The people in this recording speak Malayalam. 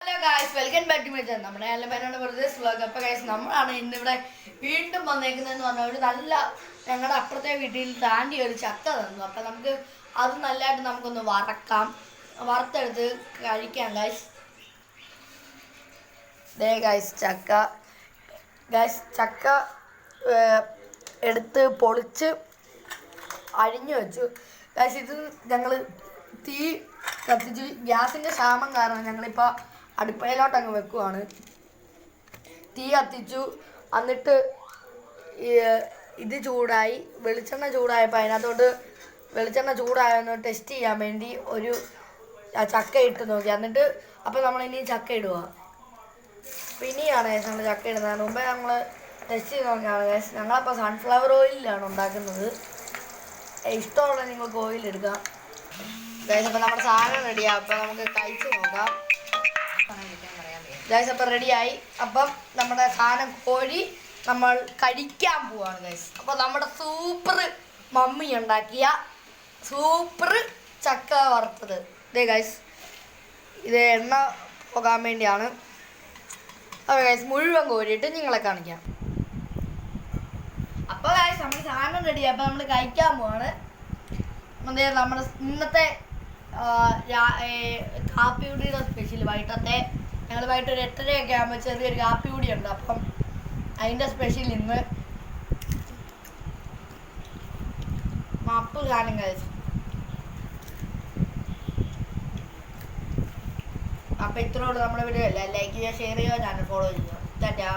Hello guys, welcome back to my channel. നമ്മുടെ ആലപ്പനോട് ബ്രദേഴ്സ് വ്ലോഗ്. അപ്പോൾ ഗായ്സ്, നമ്മളാണ് ഇന്നിവിടെ വീണ്ടും വന്നേക്കുന്നതെന്ന് പറഞ്ഞാൽ ഒരു നല്ല ഞങ്ങളുടെ അപ്പുറത്തെ വീട്ടിൽ താണ്ടി ഒരു ചക്ക തന്നു. അപ്പം നമുക്ക് അത് നല്ലതായിട്ട് നമുക്കൊന്ന് വറുത്തെടുത്ത് കഴിക്കാം ഗായ്സ്. ഗായ്സ് ചക്ക എടുത്ത് പൊളിച്ച് അരിഞ്ഞു വെച്ചു ഗായ്സ്. ഇത് ഞങ്ങൾ തീ കത്തിച്ച് ഗ്യാസിൻ്റെ ക്ഷാമം കാരണം ഞങ്ങളിപ്പോൾ അടുപ്പയിലോട്ടങ്ങ് വെക്കുവാണ്. തീ കത്തിച്ചു. എന്നിട്ട് ഇത് ചൂടായി, വെളിച്ചെണ്ണ ചൂടായപ്പോൾ അതിനകത്തോട്ട് വെളിച്ചെണ്ണ ചൂടായെന്ന് ടെസ്റ്റ് ചെയ്യാൻ വേണ്ടി ഒരു ചക്ക ഇട്ട് നോക്കി. എന്നിട്ട് അപ്പോൾ നമ്മളിനി ചക്ക ഇടുക. പിന്നെയാണ് ഞങ്ങൾ ചക്ക ഇടുന്നതിന് മുമ്പേ ഞങ്ങൾ ടെസ്റ്റ് ചെയ്ത് നോക്കിയാണ് ഗൈസ്. ഞങ്ങളപ്പോൾ സൺഫ്ലവർ ഓയിലാണ് ഉണ്ടാക്കുന്നത്. ഇഷ്ടമുള്ള നിങ്ങൾക്ക് ഓയിൽ എടുക്കാം ഗൈസ്. അപ്പോൾ നമ്മുടെ സാധനം റെഡിയാണ്. അപ്പോൾ നമുക്ക് കഴിച്ച് നോക്കാം ഗൈസ്. അപ്പം റെഡിയായി. അപ്പം നമ്മുടെ സാധനം കോഴി നമ്മൾ കഴിക്കാൻ പോവാണ് ഗൈസ്. അപ്പോൾ നമ്മുടെ സൂപ്പർ മമ്മി ഉണ്ടാക്കിയ സൂപ്പർ ചക്ക വറുത്തത് ഇതേ ഗൈസ്. ഇത് എണ്ണ പോകാൻ വേണ്ടിയാണ്. അപ്പോൾ ഗൈസ് മുഴുവൻ കോരിയിട്ട് നിങ്ങളെ കാണിക്കാം. അപ്പോൾ ഗൈസ് നമ്മൾ സാധനം റെഡിയായി. അപ്പോൾ നമ്മൾ കഴിക്കാൻ പോവാണ്. നമ്മുടെ ഇന്നത്തെ കാപ്പിയുടിയുടെ സ്പെഷ്യൽ വൈകിട്ടത്തെ ഞങ്ങൾ വൈകിട്ട് ഒരു 8:30 ആകുമ്പോൾ ചെറിയൊരു കാപ്പിയുടി ഉണ്ട്. അപ്പം അതിൻ്റെ സ്പെഷ്യൽ ഇന്ന് മപ്പ് കാണും കഴിച്ചു. അപ്പം ഇത്രയോട് നമ്മുടെ വീഡിയോ അല്ല. ലൈക്ക് ചെയ്യുക, ഷെയർ ചെയ്യുക, ചാനൽ ഫോളോ ചെയ്യുക. ടാറ്റാ.